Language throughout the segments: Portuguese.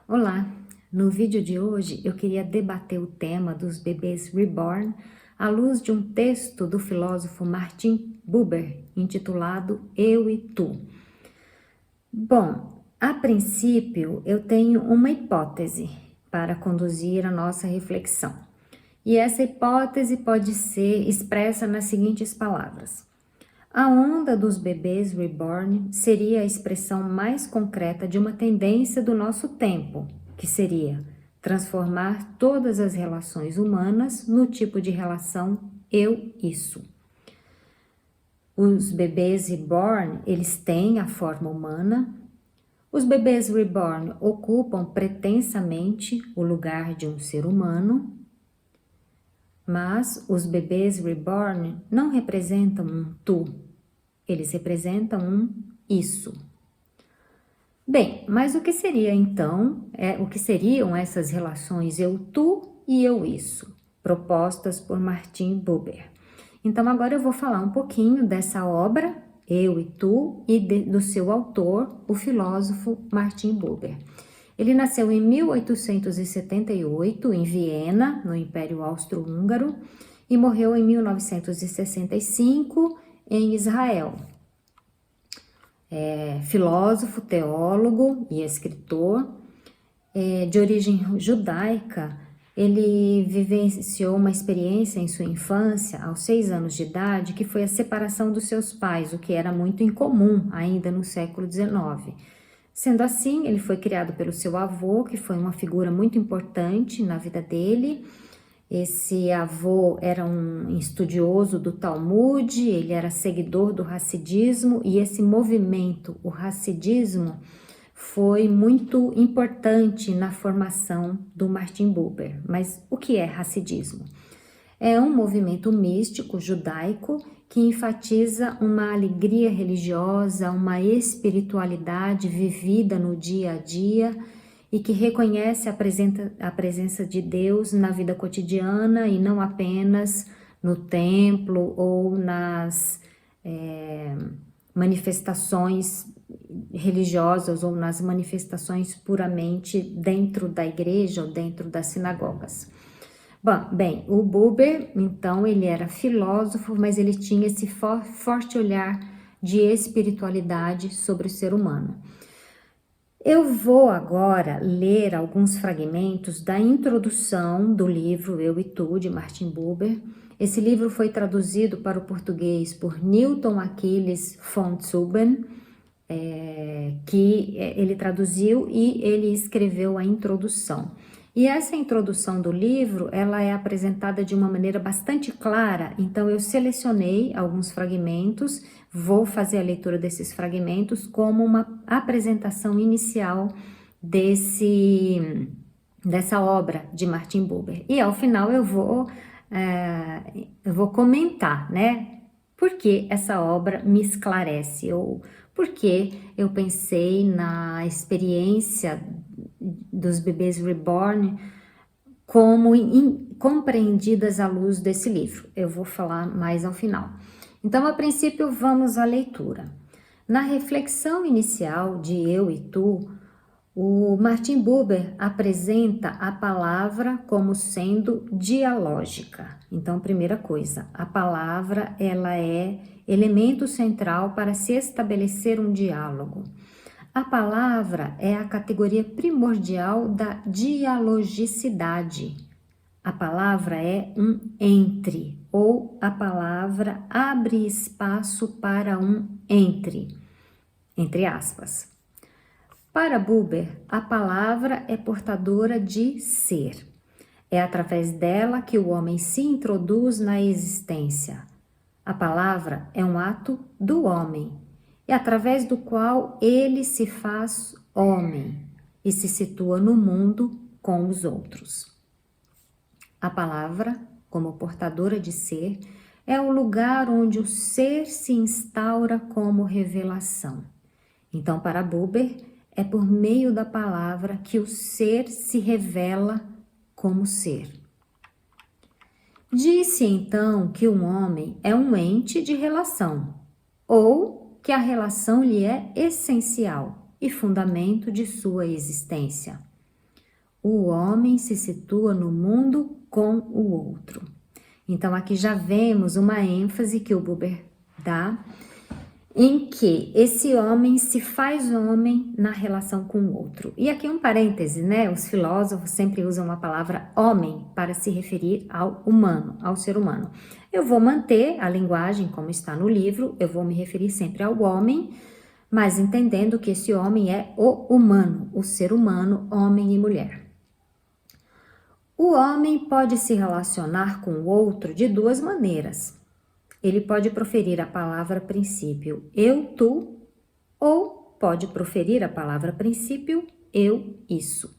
Olá! No vídeo de hoje eu queria debater o tema dos bebês reborn à luz de um texto do filósofo Martin Buber intitulado Eu e Tu. Bom, a princípio eu tenho uma hipótese para conduzir a nossa reflexão. E essa hipótese pode ser expressa nas seguintes palavras. A onda dos bebês reborn seria a expressão mais concreta de uma tendência do nosso tempo, que seria transformar todas as relações humanas no tipo de relação eu-isso. Os bebês reborn, eles têm a forma humana. Os bebês reborn ocupam pretensamente o lugar de um ser humano, mas os bebês reborn não representam um tu, eles representam um isso. Bem, mas o que seria então, o que seriam essas relações eu-tu e eu-isso, propostas por Martin Buber? Então agora eu vou falar um pouquinho dessa obra, Eu e Tu, e do seu autor, o filósofo Martin Buber. Ele nasceu em 1878 em Viena, no Império Austro-Húngaro, e morreu em 1965 em Israel. Filósofo, teólogo e escritor, de origem judaica. Ele vivenciou uma experiência em sua infância, aos 6 anos de idade, que foi a separação dos seus pais, o que era muito incomum ainda no século XIX. Sendo assim, ele foi criado pelo seu avô, que foi uma figura muito importante na vida dele. Esse avô era um estudioso do Talmud, ele era seguidor do Hassidismo, e esse movimento, o Hassidismo, foi muito importante na formação do Martin Buber. Mas o que é Hassidismo? É um movimento místico judaico que enfatiza uma alegria religiosa, uma espiritualidade vivida no dia a dia e que reconhece a presença de Deus na vida cotidiana e não apenas no templo ou nas manifestações religiosas ou nas manifestações puramente dentro da igreja ou dentro das sinagogas. Bem, o Buber, então, ele era filósofo, mas ele tinha esse forte olhar de espiritualidade sobre o ser humano. Eu vou agora ler alguns fragmentos da introdução do livro Eu e Tu, de Martin Buber. Esse livro foi traduzido para o português por Newton Aquiles von Zuben, que ele traduziu e ele escreveu a introdução. E essa introdução do livro, ela é apresentada de uma maneira bastante clara, então eu selecionei alguns fragmentos, vou fazer a leitura desses fragmentos como uma apresentação inicial dessa obra de Martin Buber. E ao final eu vou comentar, né, por que essa obra me esclarece, ou por que eu pensei na experiência dos bebês reborn como compreendidas à luz desse livro. Eu vou falar mais ao final. Então, a princípio, vamos à leitura. Na reflexão inicial de Eu e Tu, o Martin Buber apresenta a palavra como sendo dialógica. Então, primeira coisa, a palavra ela é elemento central para se estabelecer um diálogo. A palavra é a categoria primordial da dialogicidade. A palavra é um entre, ou a palavra abre espaço para um entre aspas. Para Buber, a palavra é portadora de ser. É através dela que o homem se introduz na existência. A palavra é um ato do homem, e através do qual ele se faz homem e se situa no mundo com os outros. A palavra, como portadora de ser, é o lugar onde o ser se instaura como revelação. Então, para Buber, é por meio da palavra que o ser se revela como ser. Disse então que o homem é um ente de relação, ou que a relação lhe é essencial e fundamento de sua existência. o homem se situa no mundo com o outro. Então, aqui já vemos uma ênfase que o Buber dá, em que esse homem se faz homem na relação com o outro. E aqui um parêntese, né? Os filósofos sempre usam a palavra homem para se referir ao humano, ao ser humano. Eu vou manter a linguagem como está no livro, eu vou me referir sempre ao homem, mas entendendo que esse homem é o humano, o ser humano, homem e mulher. O homem pode se relacionar com o outro de duas maneiras. Ele pode proferir a palavra princípio eu, tu, ou pode proferir a palavra princípio eu, isso.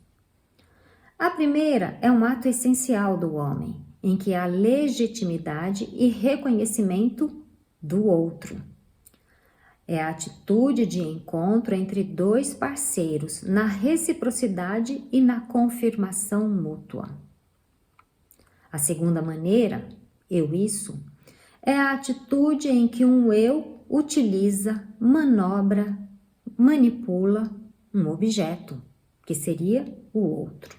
A primeira é um ato essencial do homem, em que há legitimidade e reconhecimento do outro. É a atitude de encontro entre dois parceiros, na reciprocidade e na confirmação mútua. A segunda maneira, eu, isso, é a atitude em que um eu utiliza, manobra, manipula um objeto, que seria o outro.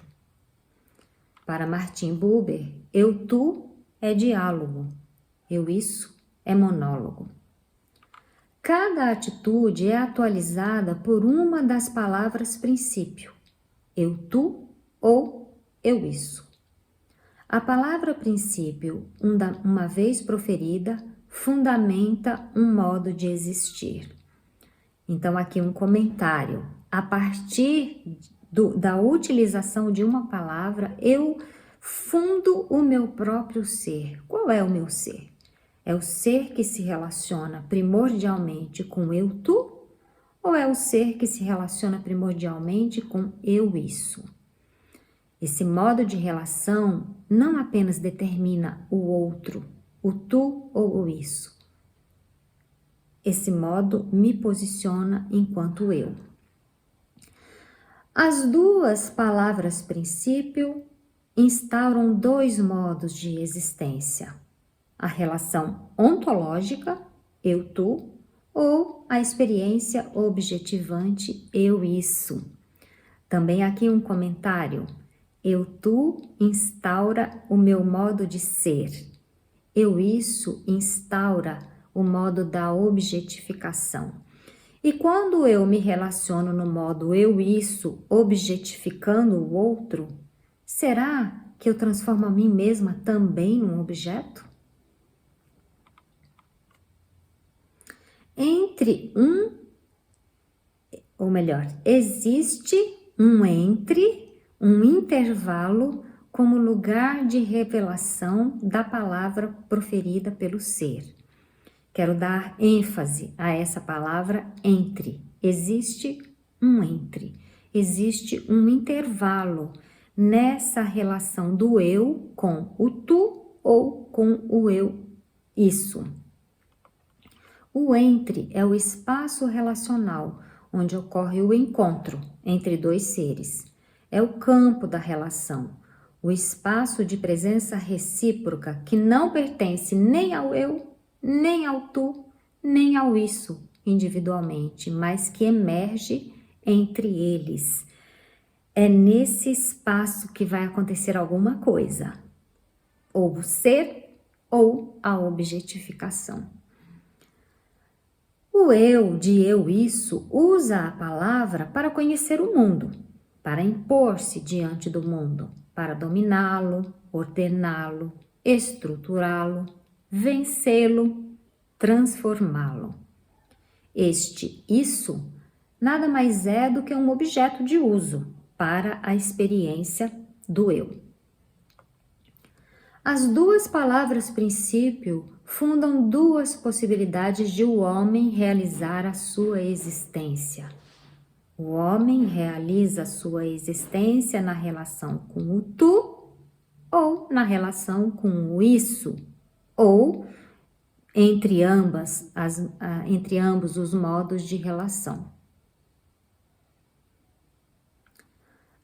Para Martin Buber, eu, tu é diálogo, eu, isso é monólogo. Cada atitude é atualizada por uma das palavras princípio, eu, tu ou eu, isso. A palavra princípio, uma vez proferida, fundamenta um modo de existir. Então, aqui um comentário. A partir da utilização de uma palavra, eu fundo o meu próprio ser. Qual é o meu ser? É o ser que se relaciona primordialmente com eu, tu? Ou é o ser que se relaciona primordialmente com eu, isso? Esse modo de relação não apenas determina o outro, o tu ou o isso. Esse modo me posiciona enquanto eu. As duas palavras princípio instauram dois modos de existência. A relação ontológica, eu-tu, ou a experiência objetivante, eu-isso. Também aqui um comentário. Eu-tu instaura o meu modo de ser. Eu-isso instaura o modo da objetificação. E quando eu me relaciono no modo eu-isso, objetificando o outro, será que eu transformo a mim mesma também num objeto? Existe um um intervalo como lugar de revelação da palavra proferida pelo ser. Quero dar ênfase a essa palavra entre. Existe um intervalo nessa relação do eu com o tu ou com o eu, isso. O entre é o espaço relacional onde ocorre o encontro entre dois seres. É o campo da relação, o espaço de presença recíproca que não pertence nem ao eu, nem ao tu, nem ao isso individualmente, mas que emerge entre eles. É nesse espaço que vai acontecer alguma coisa, ou o ser ou a objetificação. O eu de eu isso usa a palavra para conhecer o mundo, para impor-se diante do mundo, para dominá-lo, ordená-lo, estruturá-lo, vencê-lo, transformá-lo. Este isso nada mais é do que um objeto de uso para a experiência do eu. As duas palavras princípio fundam duas possibilidades de o homem realizar a sua existência. O homem realiza a sua existência na relação com o tu ou na relação com o isso, ou entre ambos os modos de relação.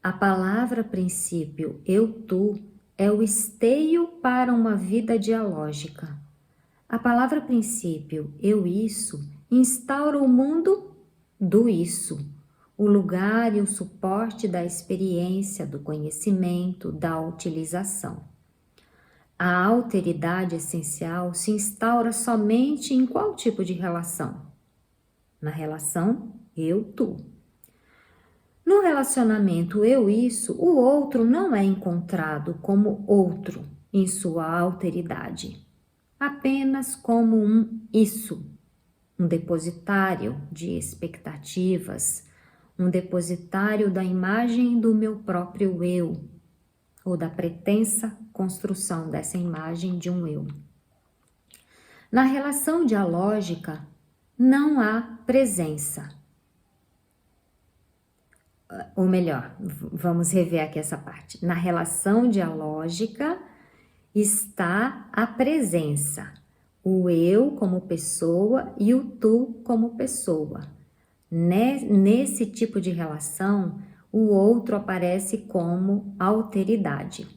A palavra princípio eu-tu é o esteio para uma vida dialógica. A palavra princípio eu-isso instaura o mundo do isso, o lugar e o suporte da experiência, do conhecimento, da utilização. A alteridade essencial se instaura somente em qual tipo de relação? Na relação eu-tu. No relacionamento eu-isso, o outro não é encontrado como outro em sua alteridade, apenas como um isso, um depositário de expectativas, um depositário da imagem do meu próprio eu, ou da pretensa construção dessa imagem de um eu. Na relação dialógica, não há presença. Ou melhor, vamos rever aqui essa parte. Na relação dialógica está a presença, o eu como pessoa e o tu como pessoa. Nesse tipo de relação, o outro aparece como alteridade.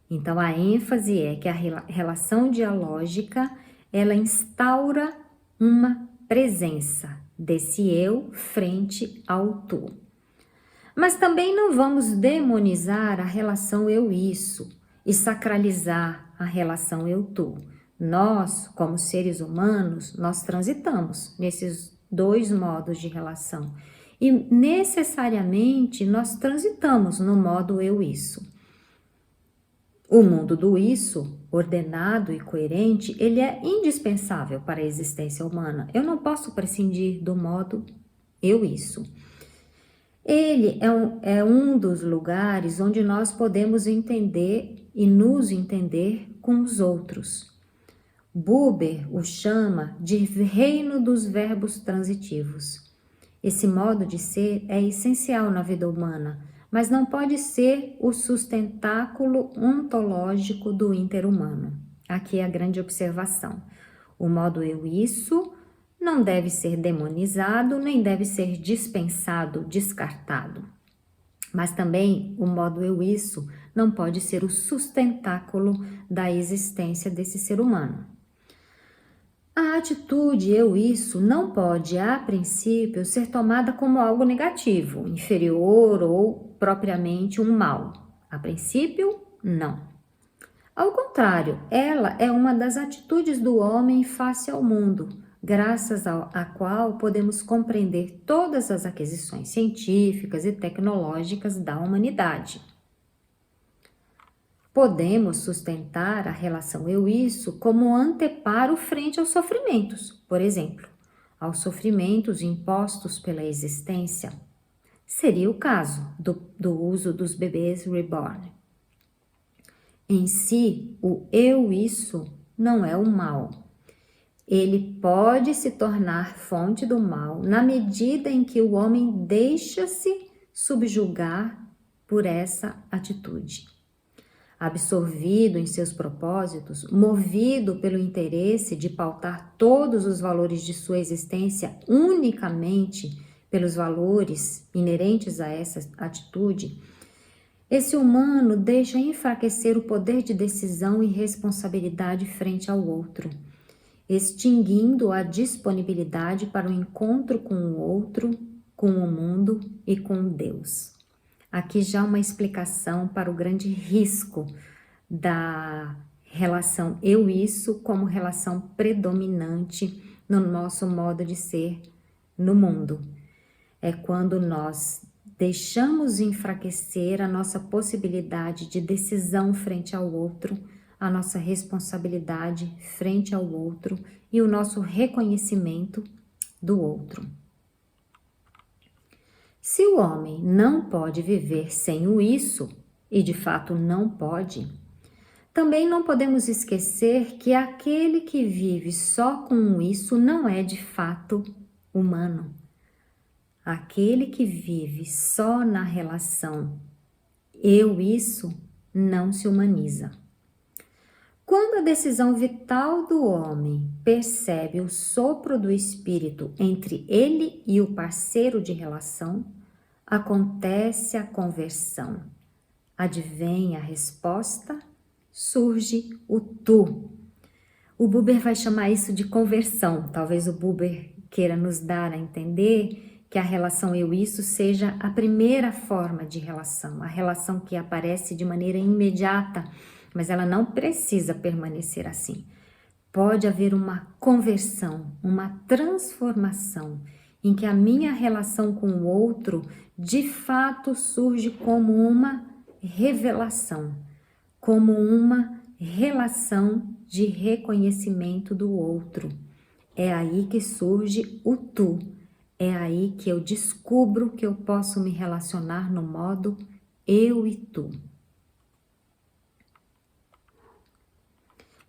Então, a ênfase é que a relação dialógica, ela instaura uma presença desse eu frente ao tu. Mas também não vamos demonizar a relação eu-isso e sacralizar a relação eu-tu. Nós, como seres humanos, nós transitamos nesses dois modos de relação. E necessariamente nós transitamos no modo eu-isso. O mundo do isso, ordenado e coerente, ele é indispensável para a existência humana. Eu não posso prescindir do modo eu-isso. Ele é um dos lugares onde nós podemos entender e nos entender com os outros. Buber o chama de reino dos verbos transitivos. Esse modo de ser é essencial na vida humana, mas não pode ser o sustentáculo ontológico do interhumano. Aqui é a grande observação. O modo eu-isso não deve ser demonizado, nem deve ser dispensado, descartado. Mas também o modo eu-isso não pode ser o sustentáculo da existência desse ser humano. A atitude eu-isso não pode, a princípio, ser tomada como algo negativo, inferior ou propriamente um mal. A princípio, não. Ao contrário, ela é uma das atitudes do homem face ao mundo, graças à qual podemos compreender todas as aquisições científicas e tecnológicas da humanidade. Podemos sustentar a relação eu-isso como anteparo frente aos sofrimentos, por exemplo, aos sofrimentos impostos pela existência. Seria o caso do uso dos bebês reborn. Em si, o eu-isso não é o mal. Ele pode se tornar fonte do mal na medida em que o homem deixa-se subjugar por essa atitude. Absorvido em seus propósitos, movido pelo interesse de pautar todos os valores de sua existência unicamente pelos valores inerentes a essa atitude, esse humano deixa enfraquecer o poder de decisão e responsabilidade frente ao outro, extinguindo a disponibilidade para o encontro com o outro, com o mundo e com Deus. Aqui já uma explicação para o grande risco da relação eu-isso como relação predominante no nosso modo de ser no mundo. É quando nós deixamos enfraquecer a nossa possibilidade de decisão frente ao outro, a nossa responsabilidade frente ao outro e o nosso reconhecimento do outro. Se o homem não pode viver sem o isso, e de fato não pode, também não podemos esquecer que aquele que vive só com o isso não é de fato humano. Aquele que vive só na relação eu-isso não se humaniza. Quando a decisão vital do homem percebe o sopro do espírito entre ele e o parceiro de relação, acontece a conversão. Advém a resposta, surge o tu. O Buber vai chamar isso de conversão. Talvez o Buber queira nos dar a entender que a relação eu-isso seja a primeira forma de relação, a relação que aparece de maneira imediata, mas ela não precisa permanecer assim. Pode haver uma conversão, uma transformação, em que a minha relação com o outro de fato surge como uma revelação, como uma relação de reconhecimento do outro. É aí que surge o tu, é aí que eu descubro que eu posso me relacionar no modo eu e tu.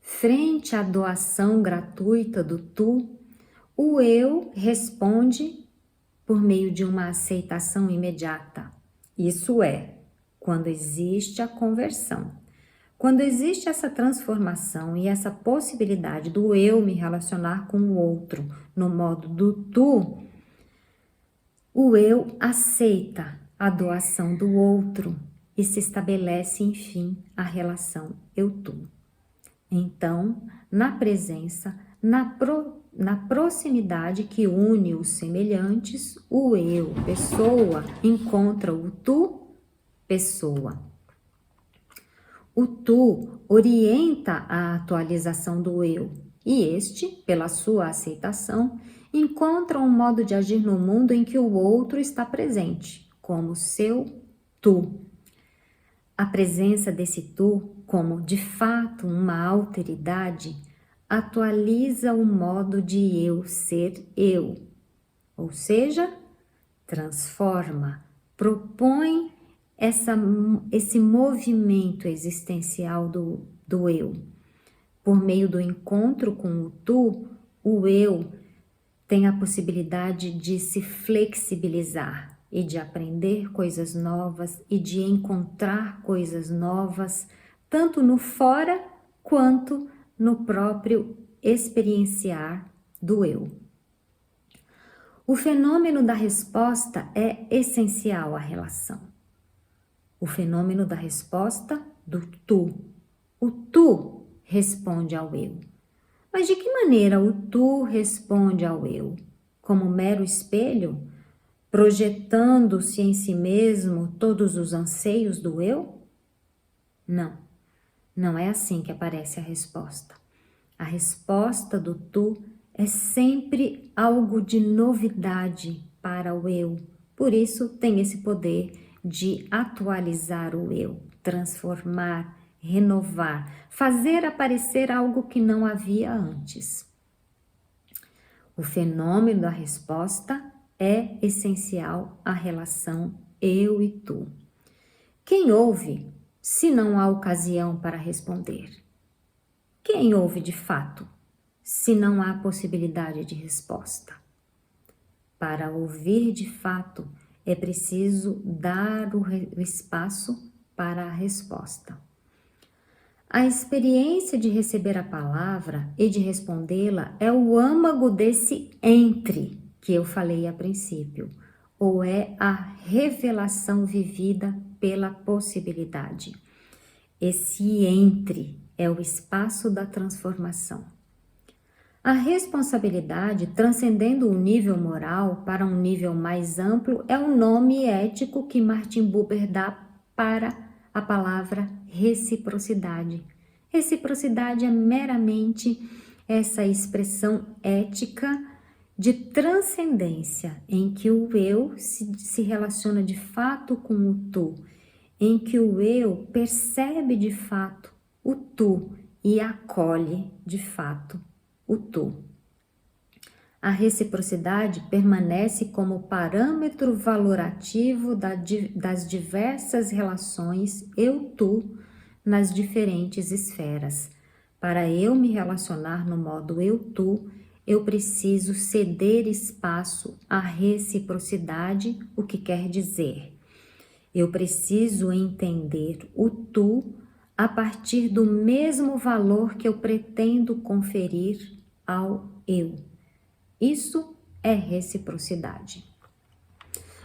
Frente à doação gratuita do tu, o eu responde por meio de uma aceitação imediata. Isso é, quando existe a conversão. Quando existe essa transformação e essa possibilidade do eu me relacionar com o outro no modo do tu, o eu aceita a doação do outro e se estabelece, enfim, a relação eu-tu. Então, na presença, na proximidade que une os semelhantes, o eu, pessoa, encontra o tu, pessoa. O tu orienta a atualização do eu e este, pela sua aceitação, encontra um modo de agir no mundo em que o outro está presente, como seu tu. A presença desse tu, como de fato uma alteridade, atualiza o modo de eu ser eu, ou seja, transforma, propõe esse movimento existencial do eu. Por meio do encontro com o tu, o eu tem a possibilidade de se flexibilizar e de aprender coisas novas e de encontrar coisas novas, tanto no fora quanto no próprio experienciar do eu. O fenômeno da resposta é essencial à relação. O fenômeno da resposta do tu. O tu responde ao eu. Mas de que maneira o tu responde ao eu? Como mero espelho, projetando-se em si mesmo todos os anseios do eu? Não, não é assim que aparece a resposta. A resposta do tu é sempre algo de novidade para o eu. Por isso tem esse poder de atualizar o eu, transformar, renovar, fazer aparecer algo que não havia antes. O fenômeno da resposta é essencial à relação eu e tu. Quem ouve, se não há ocasião para responder? Quem ouve de fato, se não há possibilidade de resposta? Para ouvir de fato, é preciso dar o espaço para a resposta. A experiência de receber a palavra e de respondê-la é o âmago desse entre que eu falei a princípio, ou é a revelação vivida pela possibilidade. Esse entre é o espaço da transformação. A responsabilidade, transcendendo o nível moral para um nível mais amplo, é o nome ético que Martin Buber dá para a palavra reciprocidade. Reciprocidade é meramente essa expressão ética de transcendência, em que o eu se relaciona de fato com o tu, em que o eu percebe de fato o tu e acolhe de fato o tu. A reciprocidade permanece como parâmetro valorativo das diversas relações eu-tu nas diferentes esferas. Para eu me relacionar no modo eu-tu, eu preciso ceder espaço à reciprocidade, o que quer dizer? Eu preciso entender o tu a partir do mesmo valor que eu pretendo conferir ao eu. Isso é reciprocidade.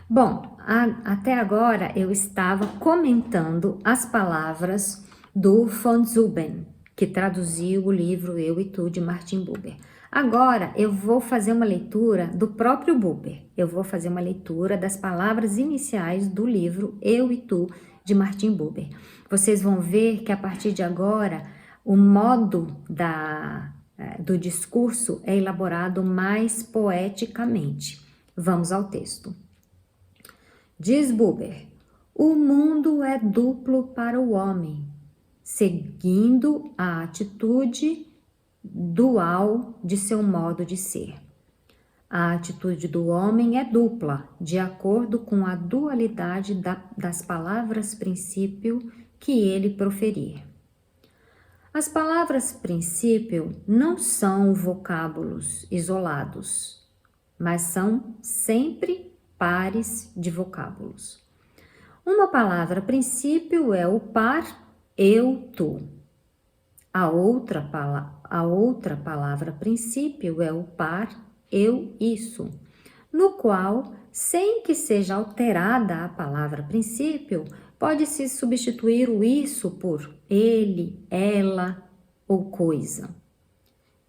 Bom, até agora eu estava comentando as palavras do von Zuben, que traduziu o livro Eu e Tu de Martin Buber. Agora, eu vou fazer uma leitura do próprio Buber. Eu vou fazer uma leitura das palavras iniciais do livro Eu e Tu, de Martin Buber. Vocês vão ver que a partir de agora, o modo do discurso é elaborado mais poeticamente. Vamos ao texto. Diz Buber: o mundo é duplo para o homem, seguindo a atitude dual de seu modo de ser. A atitude do homem é dupla, de acordo com a dualidade das palavras princípio que ele proferir. As palavras princípio não são vocábulos isolados, mas são sempre pares de vocábulos. Uma palavra princípio é o par eu, tu. A outra palavra princípio é o par eu, isso, no qual, sem que seja alterada a palavra princípio, pode-se substituir o isso por ele, ela ou coisa.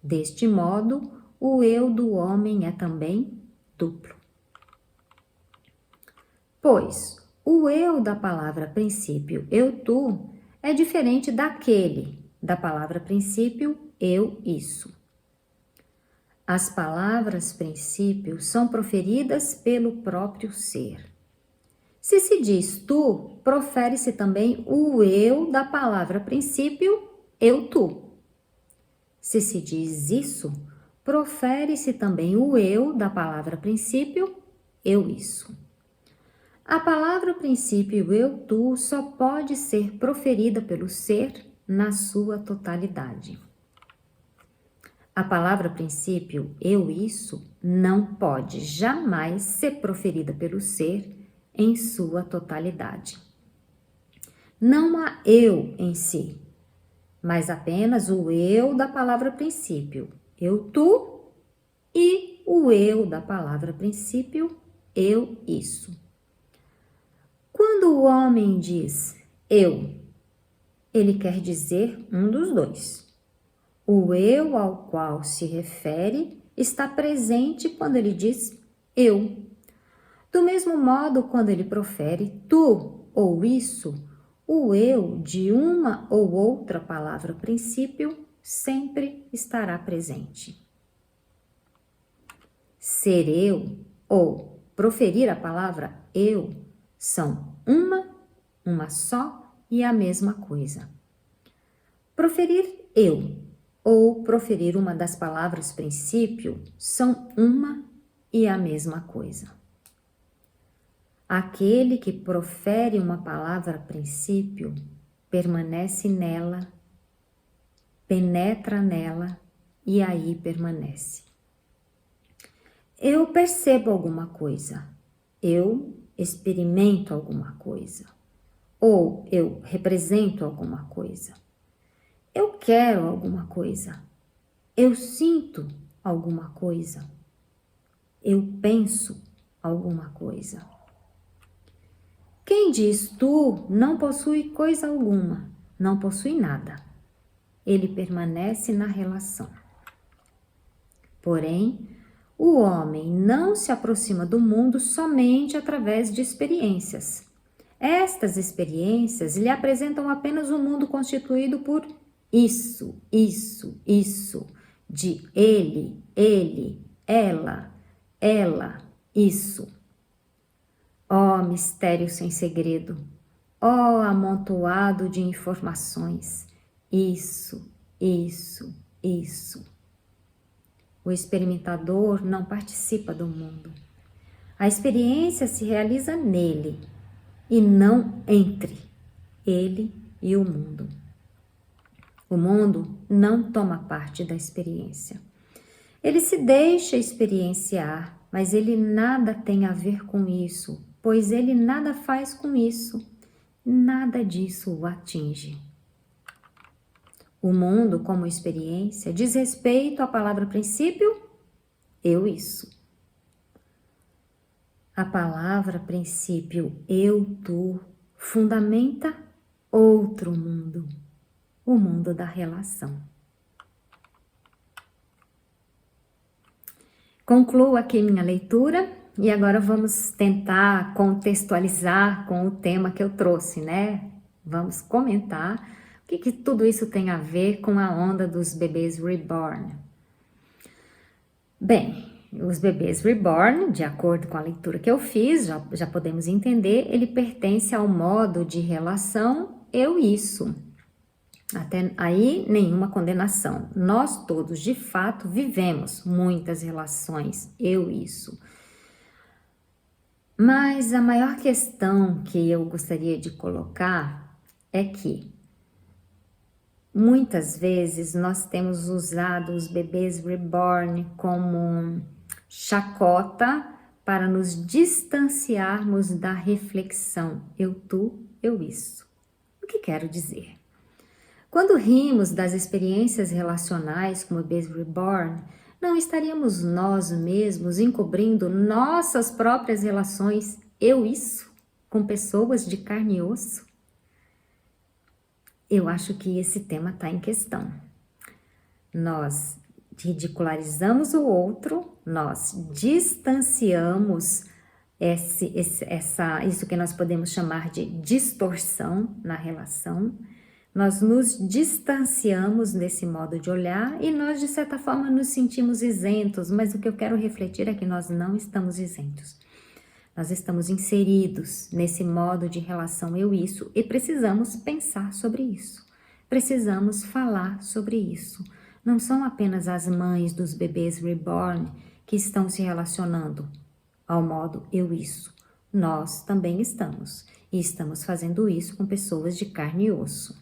Deste modo, o eu do homem é também duplo. Pois o eu da palavra princípio eu, tu, é diferente daquele da palavra princípio eu, isso. As palavras princípio são proferidas pelo próprio ser. Se se diz tu, profere-se também o eu da palavra princípio eu, tu. Se se diz isso, profere-se também o eu da palavra princípio eu, isso. A palavra princípio eu, tu só pode ser proferida pelo ser na sua totalidade. A palavra princípio eu, isso, não pode jamais ser proferida pelo ser em sua totalidade. Não há eu em si, mas apenas o eu da palavra princípio eu, tu, e o eu da palavra princípio eu, isso. Quando o homem diz eu, ele quer dizer um dos dois. O eu ao qual se refere está presente quando ele diz eu. Do mesmo modo, quando ele profere tu ou isso, o eu de uma ou outra palavra princípio sempre estará presente. Ser eu ou proferir a palavra eu são uma só e a mesma coisa. Proferir eu ou proferir uma das palavras princípio são uma e a mesma coisa. Aquele que profere uma palavra princípio permanece nela, penetra nela e aí permanece. Eu percebo alguma coisa, eu experimento alguma coisa, ou eu represento alguma coisa. Eu quero alguma coisa, eu sinto alguma coisa, eu penso alguma coisa. Quem diz tu não possui coisa alguma, não possui nada. Ele permanece na relação. Porém, o homem não se aproxima do mundo somente através de experiências. Estas experiências lhe apresentam apenas um mundo constituído por isso, de ele, ela, isso. Ó mistério sem segredo, ó amontoado de informações, isso. O experimentador não participa do mundo. A experiência se realiza nele e não entre ele e o mundo. O mundo não toma parte da experiência. Ele se deixa experienciar, mas ele nada tem a ver com isso, pois ele nada faz com isso. Nada disso o atinge. O mundo, como experiência, diz respeito à palavra princípio, eu, isso. A palavra princípio, eu, tu, fundamenta outro mundo, o mundo da relação. Concluo aqui minha leitura e agora vamos tentar contextualizar com o tema que eu trouxe, né? Vamos comentar o que tudo isso tem a ver com a onda dos bebês reborn. Bem, os bebês reborn, de acordo com a leitura que eu fiz, já podemos entender, ele pertence ao modo de relação eu-isso. Até aí, nenhuma condenação. Nós todos, de fato, vivemos muitas relações eu-isso. Mas a maior questão que eu gostaria de colocar é que muitas vezes nós temos usado os bebês reborn como chacota para nos distanciarmos da reflexão eu, tu, eu, isso. O que quero dizer? Quando rimos das experiências relacionais como bebês reborn, não estaríamos nós mesmos encobrindo nossas próprias relações eu, isso, com pessoas de carne e osso? Eu acho que esse tema está em questão. Nós ridicularizamos o outro, nós distanciamos isso que nós podemos chamar de distorção na relação, nós nos distanciamos desse modo de olhar e nós, de certa forma, nos sentimos isentos, mas o que eu quero refletir é que nós não estamos isentos. Nós estamos inseridos nesse modo de relação eu-isso e precisamos pensar sobre isso. Precisamos falar sobre isso. Não são apenas as mães dos bebês reborn que estão se relacionando ao modo eu-isso. Nós também estamos. E estamos fazendo isso com pessoas de carne e osso.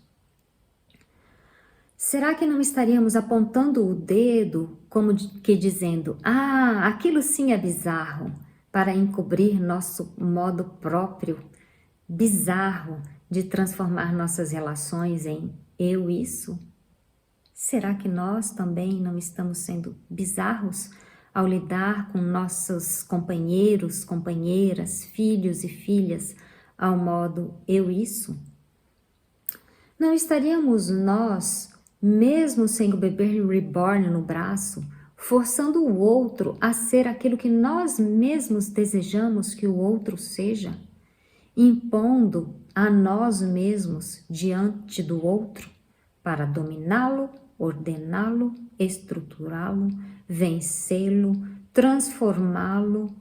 Será que não estaríamos apontando o dedo como que dizendo, ah, aquilo sim é bizarro, para encobrir nosso modo próprio, bizarro, de transformar nossas relações em eu-isso? Será que nós também não estamos sendo bizarros ao lidar com nossos companheiros, companheiras, filhos e filhas ao modo eu-isso? Não estaríamos nós, mesmo sem o bebê reborn no braço, forçando o outro a ser aquilo que nós mesmos desejamos que o outro seja, impondo a nós mesmos diante do outro para dominá-lo, ordená-lo, estruturá-lo, vencê-lo, transformá-lo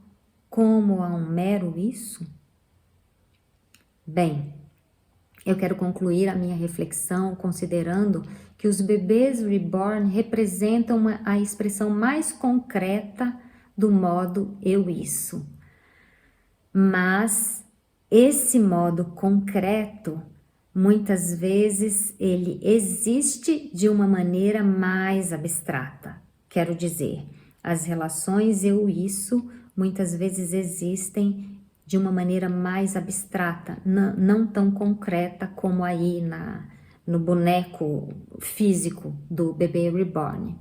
como a um mero isso? Bem, eu quero concluir a minha reflexão considerando que os bebês reborn representam a expressão mais concreta do modo eu-isso. Mas esse modo concreto, muitas vezes, ele existe de uma maneira mais abstrata. Quero dizer, as relações eu-isso muitas vezes existem de uma maneira mais abstrata, não tão concreta como aí no boneco físico do bebê reborn.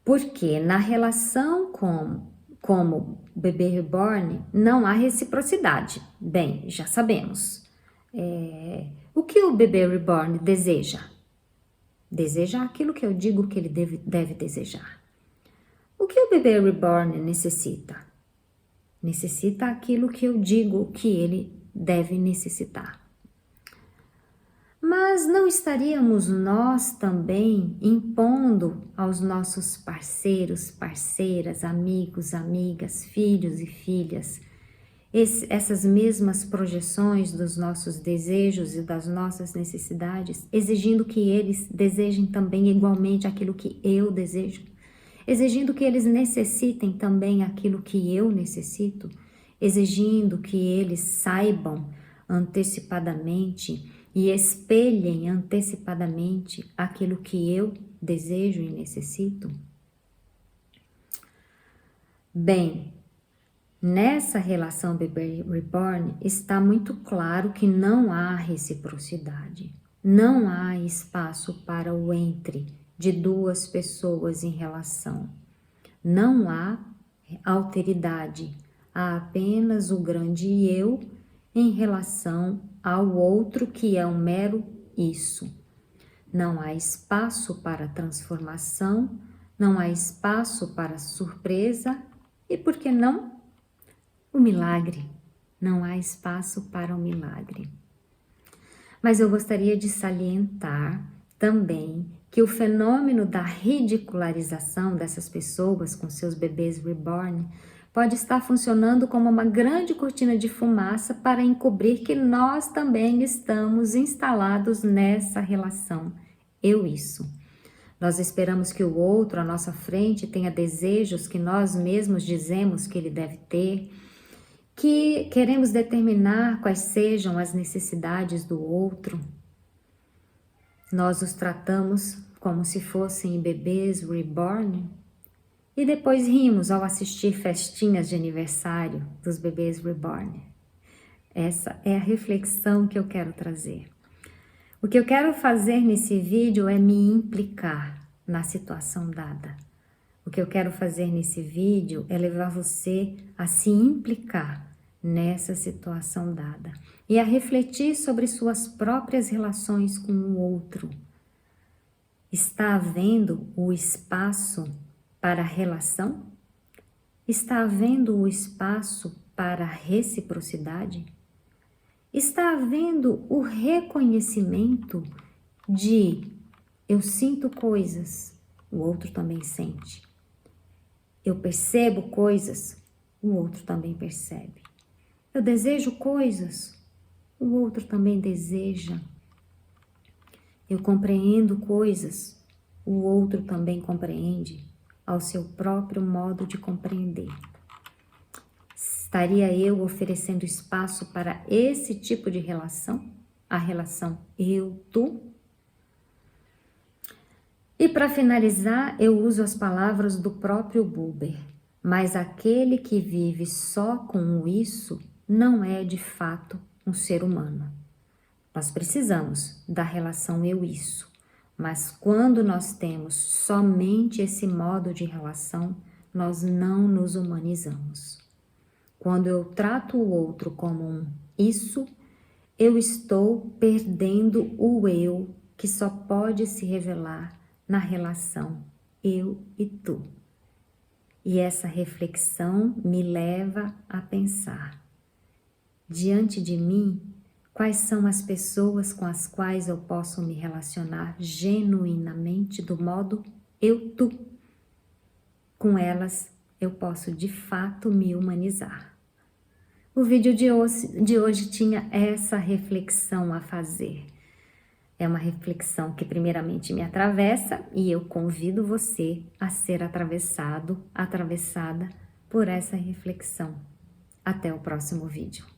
Porque na relação como bebê reborn não há reciprocidade. Bem, já sabemos. O que o bebê reborn deseja? Deseja aquilo que eu digo que ele deve desejar. O que o bebê reborn necessita? Necessita aquilo que eu digo que ele deve necessitar. Mas não estaríamos nós também impondo aos nossos parceiros, parceiras, amigos, amigas, filhos e filhas, essas mesmas projeções dos nossos desejos e das nossas necessidades, exigindo que eles desejem também igualmente aquilo que eu desejo? Exigindo que eles necessitem também aquilo que eu necessito, exigindo que eles saibam antecipadamente e espelhem antecipadamente aquilo que eu desejo e necessito? Bem, nessa relação bebê reborn está muito claro que não há reciprocidade, não há espaço para o entre de duas pessoas em relação. Não há alteridade, há apenas o grande eu em relação ao outro que é um mero isso. Não há espaço para transformação, Não há espaço para surpresa e, por que não, o milagre. Não há espaço para o milagre. Mas eu gostaria de salientar também que o fenômeno da ridicularização dessas pessoas com seus bebês reborn pode estar funcionando como uma grande cortina de fumaça para encobrir que nós também estamos instalados nessa relação eu-isso. Nós esperamos que o outro à nossa frente tenha desejos que nós mesmos dizemos que ele deve ter, que queremos determinar quais sejam as necessidades do outro. Nós os tratamos como se fossem bebês reborn e depois rimos ao assistir festinhas de aniversário dos bebês reborn. Essa é a reflexão que eu quero trazer. O que eu quero fazer nesse vídeo é me implicar na situação dada. O que eu quero fazer nesse vídeo é levar você a se implicar nessa situação dada e a refletir sobre suas próprias relações com o outro. Está havendo o espaço para a relação? Está havendo o espaço para a reciprocidade? Está havendo o reconhecimento de eu sinto coisas, o outro também sente. Eu percebo coisas, o outro também percebe. Eu desejo coisas, o outro também deseja. Eu compreendo coisas, o outro também compreende, ao seu próprio modo de compreender. Estaria eu oferecendo espaço para esse tipo de relação? A relação eu-tu? E para finalizar, eu uso as palavras do próprio Buber. Mas aquele que vive só com o isso não é de fato um ser humano. Nós precisamos da relação eu-isso. Mas quando nós temos somente esse modo de relação, nós não nos humanizamos. Quando eu trato o outro como um isso, eu estou perdendo o eu que só pode se revelar na relação eu e tu. E essa reflexão me leva a pensar, diante de mim, quais são as pessoas com as quais eu posso me relacionar genuinamente do modo eu-tu? Com elas eu posso de fato me humanizar. O vídeo de hoje tinha essa reflexão a fazer. É uma reflexão que primeiramente me atravessa e eu convido você a ser atravessado, atravessada por essa reflexão. Até o próximo vídeo.